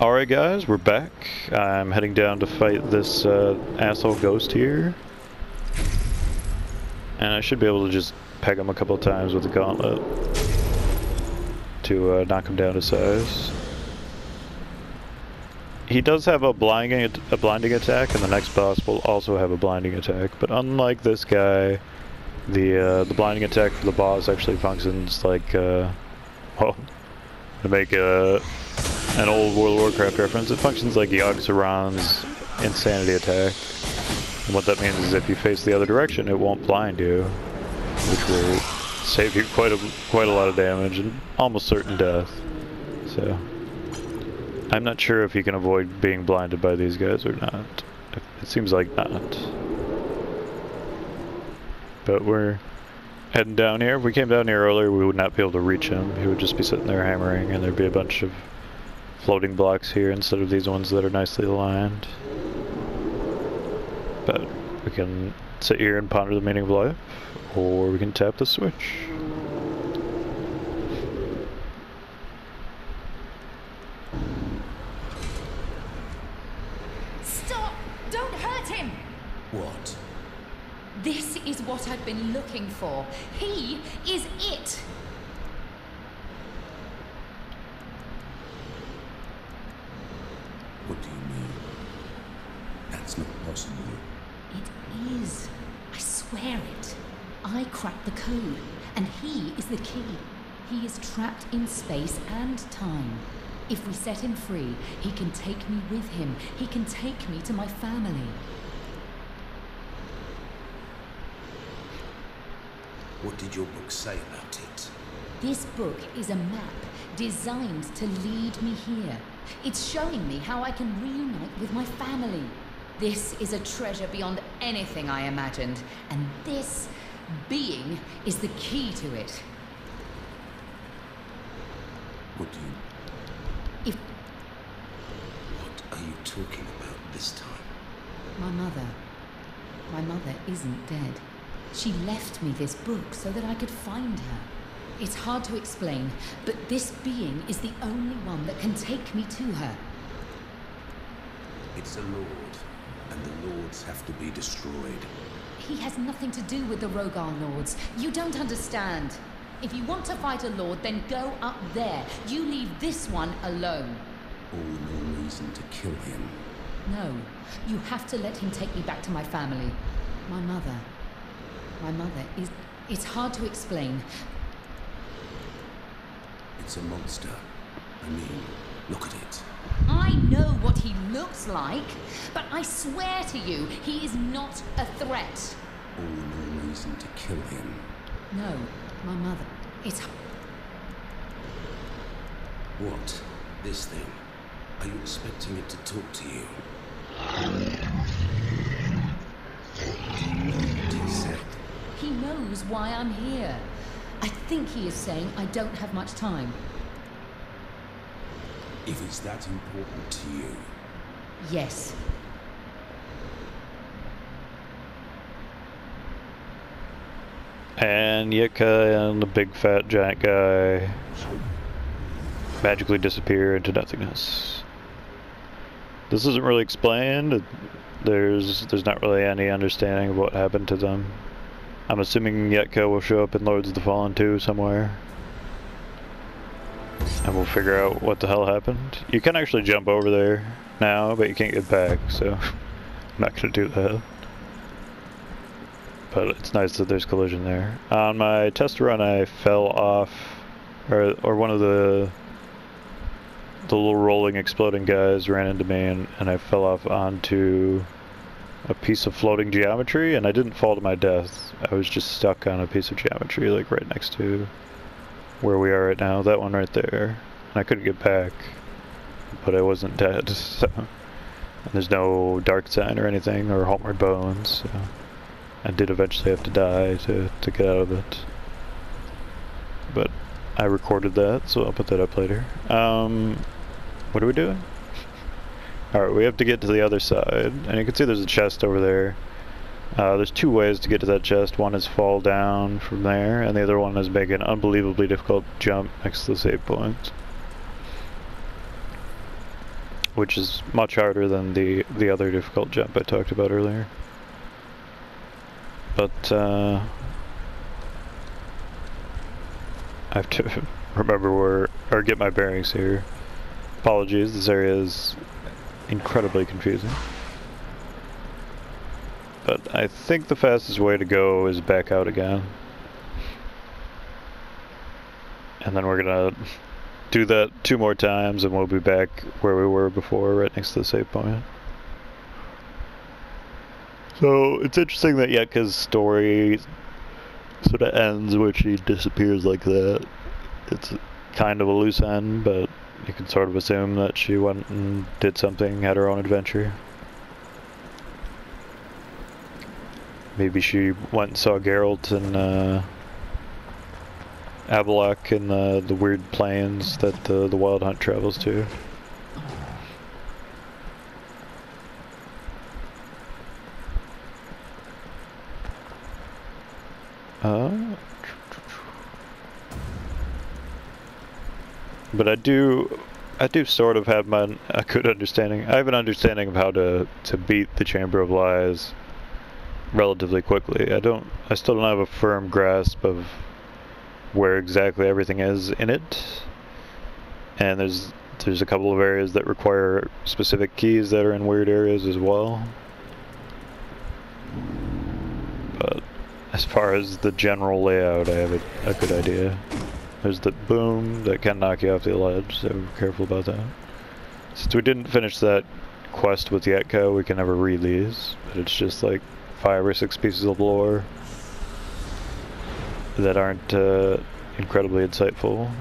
Alright guys, we're back. I'm heading down to fight this asshole ghost here. And I should be able to just peg him a couple of times with the gauntlet to knock him down to size. He does have a blinding attack, and the next boss will also have a blinding attack. But unlike this guy, the blinding attack for the boss actually functions like, well, to make an old World of Warcraft reference, it functions like Yogg-Saron's insanity attack. And what that means is if you face the other direction, it won't blind you, which will save you quite a lot of damage and almost certain death. So I'm not sure if you can avoid being blinded by these guys or not. It seems like not. But we're heading down here. If we came down here earlier, we would not be able to reach him. He would just be sitting there hammering, and there'd be a bunch of floating blocks here instead of these ones that are nicely aligned. But we can sit here and ponder the meaning of life, or we can tap the switch. Stop! Don't hurt him! What? This is what I've been looking for. He is it! What do you mean? That's not possible. It is. I swear it. I cracked the code, and he is the key. He is trapped in space and time. If we set him free, he can take me with him. He can take me to my family. What did your book say about it? This book is a map designed to lead me here. It's showing me how I can reunite with my family. This is a treasure beyond anything I imagined, and this being is the key to it. What do you... If What are you talking about this time? my mother isn't dead. She left me this book so that I could find her. It's hard to explain, but this being is the only one that can take me to her. It's a lord, and the lords have to be destroyed. He has nothing to do with the Rogar Lords. You don't understand. If you want to fight a lord, then go up there. You leave this one alone. All the more reason to kill him. No, you have to let him take me back to my family. My mother is... It's hard to explain. It's a monster. I mean, look at it. I know what he looks like, but I swear to you, he is not a threat. All the more reason to kill him. No, my mother. It's... What? This thing? Are you expecting it to talk to you? Do you know what he said? He knows why I'm here. I think he is saying I don't have much time. If it's that important to you. Yes. And Yetka and the big fat giant guy magically disappear into nothingness. This isn't really explained. There's not really any understanding of what happened to them. I'm assuming Yetka will show up in Lords of the Fallen 2 somewhere. And we'll figure out what the hell happened. You can actually jump over there now, but you can't get back, so I'm not gonna do that. But it's nice that there's collision there. On my test run, I fell off, or one of the little rolling exploding guys ran into me, and I fell off onto a piece of floating geometry, and I didn't fall to my death. I was just stuck on a piece of geometry, like right next to where we are right now, that one right there. And I couldn't get back, but I wasn't dead, so. And there's no dark sign or anything, or homeward bones, so I did eventually have to die to get out of it. But I recorded that, so I'll put that up later. What are we doing? Alright, we have to get to the other side, and you can see there's a chest over there. There's two ways to get to that chest. One is fall down from there, and the other one is make an unbelievably difficult jump next to the save point. which is much harder than the other difficult jump I talked about earlier. But I have to remember or get my bearings here. Apologies, this area is incredibly confusing. But I think the fastest way to go is back out again. And then we're gonna do that 2 more times and we'll be back where we were before, right next to the save point. So it's interesting that Yetka's story sort of ends where she disappears like that. It's kind of a loose end, but you can sort of assume that she went and did something, had her own adventure. Maybe she went and saw Geralt and Avalok in the weird plains that the Wild Hunt travels to. But I do sort of have a good understanding. I have an understanding of how to beat the Chamber of Lies relatively quickly. I still don't have a firm grasp of where exactly everything is in it. And there's a couple of areas that require specific keys that are in weird areas as well. But as far as the general layout, I have a good idea. There's the boom that can knock you off the ledge, so be careful about that. Since we didn't finish that quest with Yetka, we can never read these, but it's just like 5 or 6 pieces of lore that aren't incredibly insightful.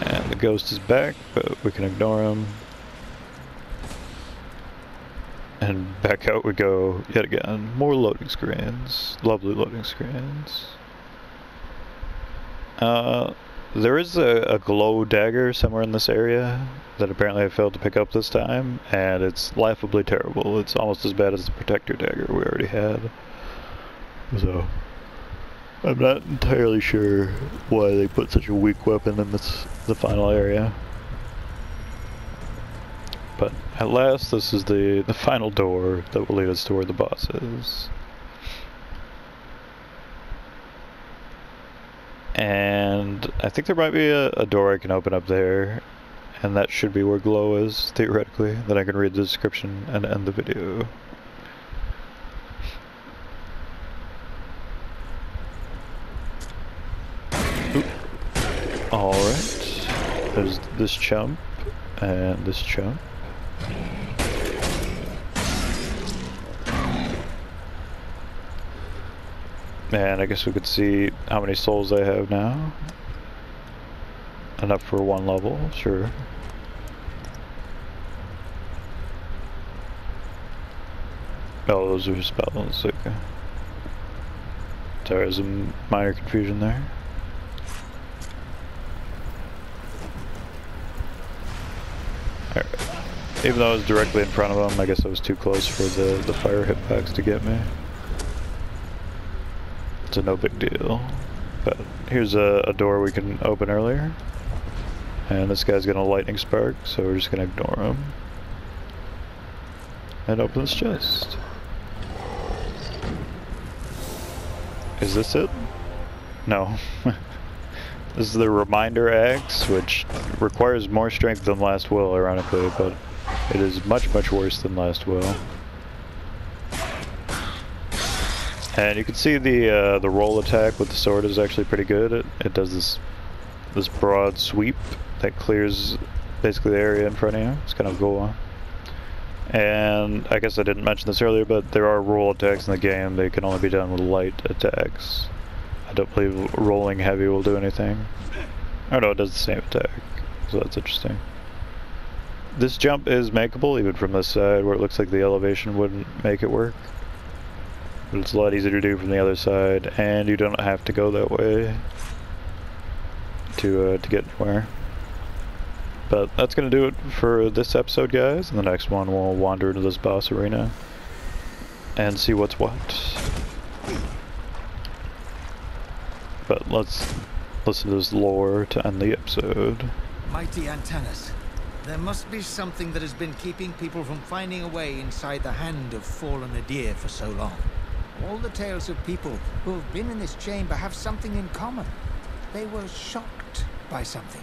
And the ghost is back, but we can ignore him. And back out we go yet again. More loading screens. Lovely loading screens. There is a glow dagger somewhere in this area that apparently I failed to pick up this time, and it's laughably terrible. It's almost as bad as the protector dagger we already had. So I'm not entirely sure why they put such a weak weapon in the final area. But at last, this is the final door that will lead us to where the boss is. And I think there might be a door I can open up there, and that should be where glow is, theoretically. Then I can read the description and end the video. Alright, there's this chump, and this chump. And I guess we could see how many souls I have now. Enough for 1 level, sure. Oh, those are spells, okay. Sorry, there's a minor confusion there. Alright. Even though I was directly in front of him, I guess I was too close for the fire hitbox to get me. It's a no big deal. But here's a door we can open earlier. And this guy's got a lightning spark, so we're just gonna ignore him. And open this chest. Is this it? No. This is the reminder axe, which requires more strength than Last Will, ironically, but it is much, much worse than Last Will. And you can see the roll attack with the sword is actually pretty good. It does this broad sweep that clears basically the area in front of you. It's kind of cool. And I guess I didn't mention this earlier, but there are roll attacks in the game. They can only be done with light attacks. I don't believe rolling heavy will do anything. Oh no, it does the same attack, so that's interesting. This jump is makeable even from this side where it looks like the elevation wouldn't make it work. But it's a lot easier to do from the other side, and you don't have to go that way to get anywhere. But that's going to do it for this episode, guys. In the next one, we'll wander into this boss arena and see what's what. But let's listen to his lore to end the episode. Mighty antennas. There must be something that has been keeping people from finding a way inside the hand of fallen Adir for so long. All the tales of people who have been in this chamber have something in common. They were shocked by something.